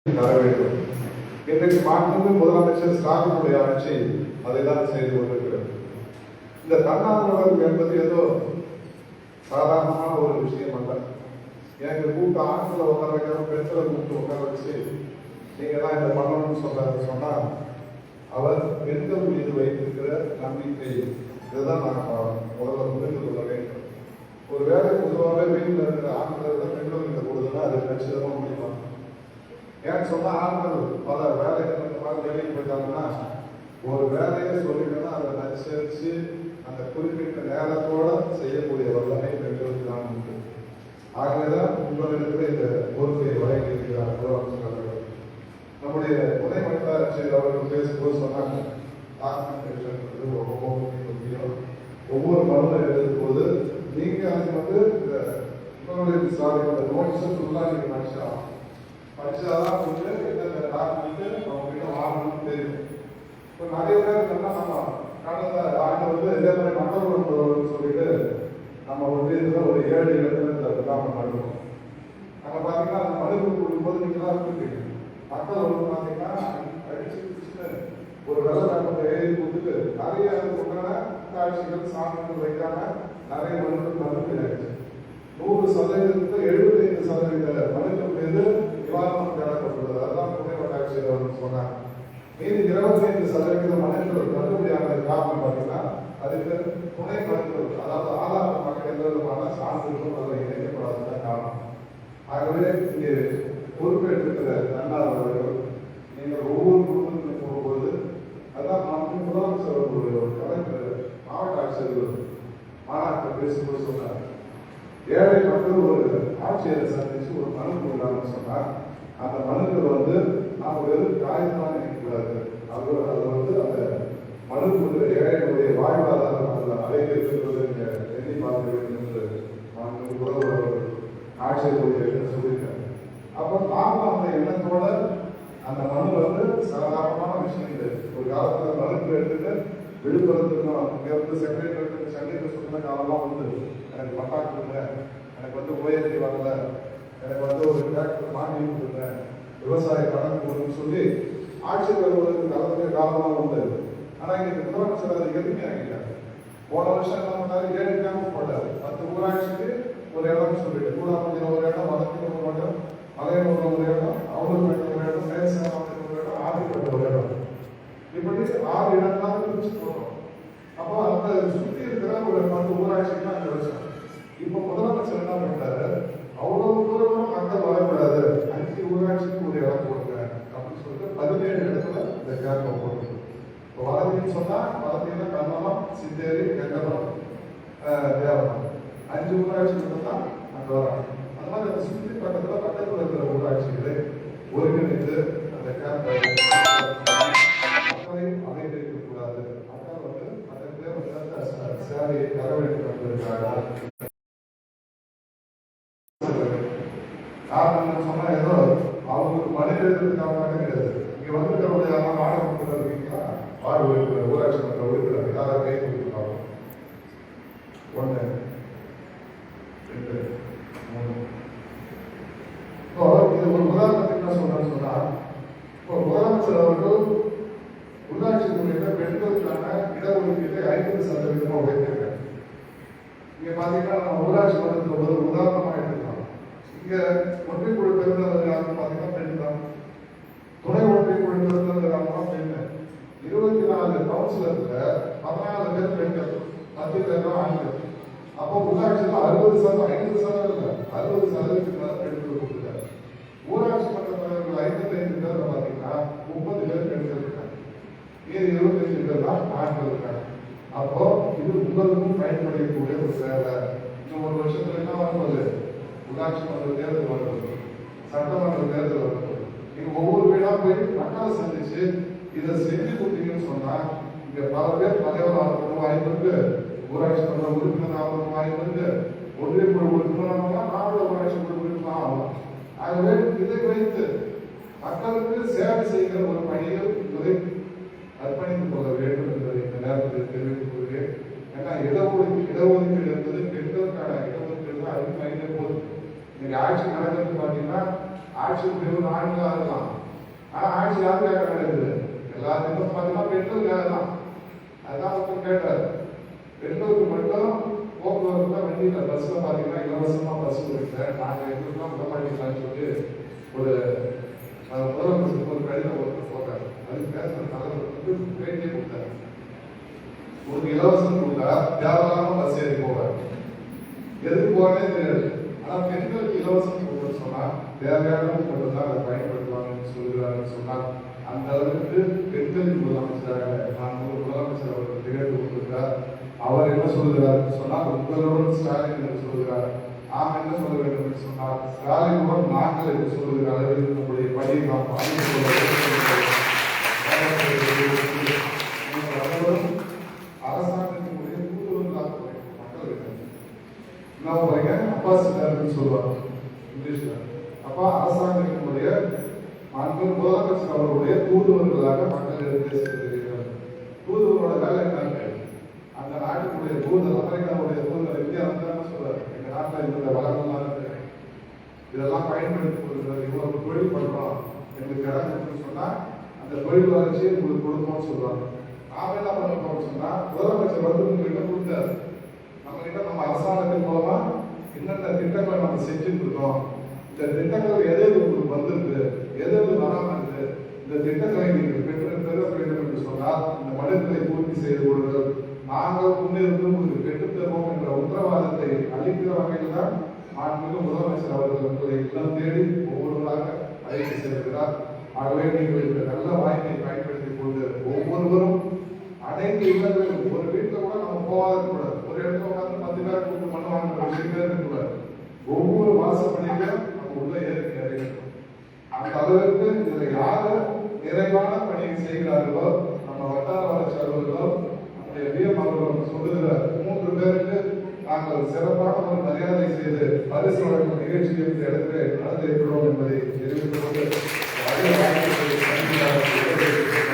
தர வேண்டும். இன்றைக்கு மாண்புமிகு முதலமைச்சர் ஸ்டாலினுடைய ஆட்சி அதைதான் செய்து கொண்டிருக்கிறது. இந்த தன்னார்வலர்கள் என்பது ஏதோ சாதாரணமான ஒரு விஷயம் அல்ல. எனக்கு கூப்பிட்டு ஆண்களை உட்கார வைக்காம பெண்களை கூப்பிட்டு உட்கார வச்சு நீங்க தான் இதை பண்ணணும்னு சொன்னா அவர் பெண்கள் மீது வைத்திருக்கிற நம்பிக்கை இதுதான் நான் முதல்ல புரிந்து கொள்ள வேண்டும். ஒரு வேலை பொதுவாகவே வீட்டில் இருக்கிற ஆண்களை தான் பெண்கள் கிட்ட கொடுத்தா அது கட்சியமா முடியும். ஏன்னு சொன்னா ஆண்கள் பல வேலைகள் இந்த மாதிரி வெளியே போயிட்டாங்கன்னா ஒரு வேலையை சொல்லிட்டோம்னா அதை அனுசரிச்சு அந்த குறிப்பிட்ட நேரத்தோட செய்யக்கூடிய வல்லமை பெண்களுக்கு தான் உண்டு. ஆகவேதான் உங்களிடத்தில் இந்த பொறுப்பை வழங்கி இருக்கிறார் முதலமைச்சர் அவர்கள். நம்முடைய துணை மண்டல ஆட்சியர் அவர்கள் பேசும்போது சொன்னாங்க, டாக்குமெண்டேஷன் ரொம்ப முக்கியம். ஒவ்வொரு மனு எழுதும் போது நீங்க அதுக்கு இந்த உங்களுடைய சாலை நோட்டீஸ் ஃபுல்லாக நீங்க படிச்சாதான் எந்தெந்த டாக்குமெண்ட் அவங்க கிட்ட வாங்கணும்னு தெரியும். இப்போ நிறைய பேர் நம்ம கடந்த ஆண்டு இதே மாதிரி மக்கள் உணர்வு சொல்லிட்டு நம்ம ஒன்றியத்தில் ஒரு 7 இடத்துல கிராமம் நடுவோம். நம்ம பார்த்தீங்கன்னா அந்த மனித கொடுக்கும்போது நீங்க தான் இருக்கீங்க. மக்கள் உணர்வு பார்த்தீங்கன்னா அடிச்சு பிடிச்சுன்னு ஒரு வெள்ள பேப்பரை எழுதி கொடுத்துட்டு நிறைய உண்டான காட்சிகள் சான்றிதழ் வைக்காம நிறைய மனுக்கள் ஆயிடுச்சு. 100% 75% மனுக்கள் மீது நிவாரணம் தேடப்பட்டுள்ளது. அதுதான் துணை வட்டாட்சியர் அவர்கள் சொன்னாங்க. மீது 25% மனுக்கள் தள்ளுபடியான காரணம் பார்த்தீங்கன்னா அதுக்கு துணை மனுக்கள், அதாவது ஆதார மக்கள் எந்த விதமான சான்றிதழும் அதில் இணைக்கப்படாததான் காரணம். ஆகவே இங்கே பொறுப்பேற்றிருக்கிற தன்னார்வலர்கள் நீங்கள் ஒவ்வொரு குடும்பத்திலும் போகும்போது அதான் நம்ம முதலமைச்சர் ஒரு கலைஞர் மாவட்ட ஆட்சியர்கள் மாநாட்டில் பேசும்போது சொன்னார், ஏழை மக்கள் ஒரு ஆட்சியரை சந்திச்சு ஒரு மனு கொடுக்கலாம்னு சொன்னார். அந்த மனுக்கள் நாம் வெறும் காயத்தான் நினைக்கக்கூடாது. அது அந்த மனு கொடுக்கிற ஏழைகளுடைய வாழ்வாதாரம் அதில் அலைக்கிறது எண்ணி பார்க்க வேண்டும் என்று ஆட்சியர்களுடைய சொல்லியிருக்காங்க. அப்போ நாம அந்த எண்ணத்தோட அந்த மனு சாதாரணமான விஷயம் இல்லை. ஒரு காலத்தில் மனுக்கள் எடுத்துட்டு விழுப்புரத்துக்கும் இங்கிருந்து செக்ரட்டரியேட்டுக்கு சண்டிகர் சொன்ன காலம்லாம் எனக்கு பட்டா கொடுங்க, எனக்கு ஓஎல்டி வரல, எனக்கு ஒரு டிராக்டர் மானியம் கொடுங்க, விவசாய கடன் கொடுன்னு சொல்லி ஆட்சியர் வருவதற்கு கலந்துக்க காலமாக வந்தது. ஆனால் இன்னைக்கு முதலமைச்சர் அது எளிமையாகிட்டாங்க. போன வருஷம் என்ன பண்ணாரு, 7 கேம்ப் போட்டாரு. 10 ஊராட்சிக்கு ஒரு இடம் சொல்லிட்டு கூடாமஞ்சில் ஒரு இடம், வடக்கில் ஒரு இடம், மலையனூர் ஒரு இடம், அவலூர்பேட்டை ஒரு இடம், மேல்சேலம் ஒரு இடம், ஆதிப்பேட்டை ஒரு இடம், இப்படி 6 இடம்லாம் பிரிச்சு போடுறோம். அப்போ அந்த சுற்றி இருக்கிற ஒரு 10 ஊராட்சிக்கு அங்கே வச்சோம். இப்போ முதலமைச்சர் என்ன பண்ணிட்டாரு, அவ்வளவு தூரம் மக்கள் வரக்கூடாது, 5 ஊராட்சிக்கு ஒரு இடம் போடுங்க அப்படின்னு சொல்லிட்டு 17 இடத்துல இந்த கேம்பை போடுறது. இப்போ வளர்ச்சின்னு சொன்னா வளர்ச்சியில கண்ணனம், சித்தேரி, கெண்டனம், தேவனம் 5 ஊராட்சிக்கு தான் அங்கே வராங்க. அந்த மாதிரி அந்த சுற்றி பக்கத்தில் இருக்கிற ஊராட்சிகளை ஒருங்கிணைத்து அந்த கேம்பை அலைக்கக்கூடாது. மக்கள் அதற்கு சேவையை தர வேண்டும் என்பதற்காக காரணம் சொன்னா ஏதோ அவங்களுக்கு மனித எழுதுறதுக்காக கிடையாது. இங்க வந்துக்கிறவங்க யாரும் வாடகை கொடுக்குறது இருக்கீங்களா, வார்டு உறுப்பினர், ஊராட்சி மன்ற உறுப்பினர் யாராவது கை கொடுத்துருக்காங்க? 1 2 3. இப்போ இது ஒரு உதாரணத்துக்கு என்ன சொல்றேன்னு சொன்னா, இப்போ முதலமைச்சர் அவர்கள் உள்ளாட்சி துறையில பெண்களுக்கான இடஒதுக்கீட்டை 50% உயர்த்திருக்காங்க. இங்க பாத்தீங்கன்னா நம்ம ஊராட்சி மன்றத்தில் ஒரு உதாரணமாக எடுத்துக்கலாம். இங்க ஒன்றிய குழு பெருந்தவர் யாருன்னு பாத்தீங்கன்னா பெண் தான். துணை ஒன்றிய குழு பெருந்தவர் யாருன்னா பெண். 24 கவுன்சிலர்ல 14 பேர் பெண்கள், 10 பேர் தான் ஆண்கள். அப்போ உள்ளாட்சியில் 60% 50% இல்லை, 60% பெண்கள் கொடுத்துருக்காங்க. ஊராட்சி மன்ற தலைவர்கள் 55 பேர் பாத்தீங்கன்னா 30 பேர் பெண்கள் இருக்காங்க, மீது 25 பேர் தான் ஆண்கள் இருக்காங்க. அப்போ இது உங்களுக்கும் பயன்படக்கூடிய ஒரு சேவை. இன்னும் ஒரு வருஷத்துல என்ன வரும்போது உள்ளாட்சி மன்ற தேர்தல் வரும்போது, சட்டமன்ற தேர்தல் வரும்போது, நீங்க ஒவ்வொரு வீடா போய் மக்களை சந்திச்சு இதை செஞ்சு கொடுத்தீங்கன்னு சொன்னா இங்க பல பேர் தலைவர் ஆகிறதுக்கு வாய்ப்பு இருக்கு, ஊராட்சி மன்ற உறுப்பினர் ஆகிறதுக்கு வாய்ப்பு இருக்கு, ஒன்றிய குழு உறுப்பினர் மாவட்ட ஊராட்சி குழு உறுப்பினர் ஆகலாம். ஆகவே இதை வைத்து மக்களுக்கு சேவை செய்கிற ஒரு பணிகள் என்பதை அர்ப்பணித்துக் கொள்ள வேண்டும் என்பதை இந்த நேரத்தில் தெரிவித்துக் கொள்கிறேன். ஏன்னா இடஒதுக்கீடு என்பது பெண்களுக்கான இடஒதுக்கீடு தான் அதிகமாக போகுது. இன்னைக்கு ஆட்சி நடக்கிறது பார்த்தீங்கன்னா ஆட்சி பிரிவு ஆண்களாக இருக்கலாம், யாருக்காக நடக்குது? எல்லாருக்கும் பார்த்தீங்கன்னா பெண்களுக்காக தான். அதான் ஒருத்தர் கேட்டார், பெண்களுக்கு மட்டும் போக்குவரத்து வண்டியில் பஸ்ல பார்த்தீங்கன்னா இலவசமா பஸ் கொடுக்கல, நாங்கள் எங்களுக்குலாம் விடமாட்டீங்களான்னு சொல்லி ஒரு முதலமைச்சருக்கு ஒரு கடிதம் ஒருத்தர் போட்டார். அது பேசுற தலைவர் வந்து பேட்டியே கொடுத்தாரு. ஒரு இலவசம் கொடுத்தா தேவையில்லாம பஸ் ஏறி போவார், எதுக்கு போறதே தெரியாது. ஆனா பெண்களுக்கு இலவசம் கொடுக்க சொன்னா தேவையானது மட்டும்தான் அதை பயன்படுத்துவாங்கன்னு சொல்கிறாருன்னு சொன்னால் அந்த அளவுக்கு பெண்களின் முதலமைச்சராக நான் முதலமைச்சர் அவர்கள் திகழ்ந்து கொண்டிருக்கிறார். அவர் என்ன சொல்கிறார் சொன்னால் உங்களுடன் ஸ்டாலின் என்று சொல்கிறார். நாம் என்ன சொல்ல வேண்டும் என்று சொன்னால் ஸ்டாலினுடன் நாங்கள் என்று சொல்லுகிற அளவில் நம்முடைய பணியை நாம் பாதித்துக் கொள்ள வேண்டும். அரசாங்கத்தினுடைய கூடுதலாக மக்கள் என்ன பாருங்க, அம்பாசிடர்னு சொல்லுவாங்க இங்கிலீஷ்ல. அப்ப அரசாங்கத்தினுடைய முதலமைச்சர் அவர்களுடைய தூதுவர்களாக மக்கள் எடுத்து செல்கிறார்கள். தூதுவரோட வேலை என்ன? அந்த நாட்டினுடைய தூதர், அமெரிக்காவுடைய தூதர் இந்தியா வந்து சொல்றாரு, எங்க நாட்டில் இந்த வளங்கள்லாம் இருக்கு, இதெல்லாம் பயன்படுத்தி கொடுக்குறது, இவ்வளவு தொழில் பண்றோம், எங்களுக்கு இடம் சொன்னா அந்த தொழில் வளர்ச்சியை உங்களுக்கு கொடுப்போம்னு சொல்றாங்க. நாம என்ன பண்ண போறோம் சொன்னா முதலமைச்சர் வந்து உங்ககிட்ட கொடுத்தாரு, நம்ம கிட்ட நம்ம அரசாங்கத்தின் மூலமா என்னென்ன திட்டங்களை நம்ம செஞ்சுட்டு இருக்கோம், இந்த திட்டங்கள் எது உங்களுக்கு வந்திருக்கு, எது வராம இருக்கு, இந்த திட்டங்களை நீங்கள் பெற வேண்டும் என்று சொன்னால் இந்த மனிதர்களை பூர்த்தி செய்து கொள்ளுங்கள், நாங்கள் முன்னிருந்து உங்களுக்கு பெற்றுத் தருவோம் என்ற உத்தரவாதத்தை அளிக்கிற வகையில் தான் மாண்புமிகு முதலமைச்சர் அவர்கள் உங்களை இல்லம் தேடி ஒவ்வொருவராக அழைத்து செல்கிறார். ஆகவே நீங்கள் இந்த நல்ல வாய்ப்பை பயன்படுத்திக் கொண்டு ஒவ்வொருவரும் அனைத்து இல்லங்களும், ஒரு வீட்டில் கூட நம்ம போகாத கூடாது, ஒரு இடத்துல உட்காந்து 10 பேர் கூட்டு பண்ணுவாங்க, 20 பேர் கூடாது, ஒவ்வொரு வாசப்படியிலும் நம்ம உள்ள ஏறி அந்த அளவிற்கு இதில் யாரு நிறைவான பணியை செய்கிறார்களோ நம்ம வட்டார வளர்ச்சி அலுவலர்களோ நம்முடைய விஎம் அவர்கள் சொல்லுகிற 3 பேருக்கு நாங்கள் சிறப்பான ஒரு மரியாதை செய்து பரிசு வழங்கும் நிகழ்ச்சியை இந்த இடத்திலே நடத்தியிருக்கிறோம் என்பதை தெரிவித்துக்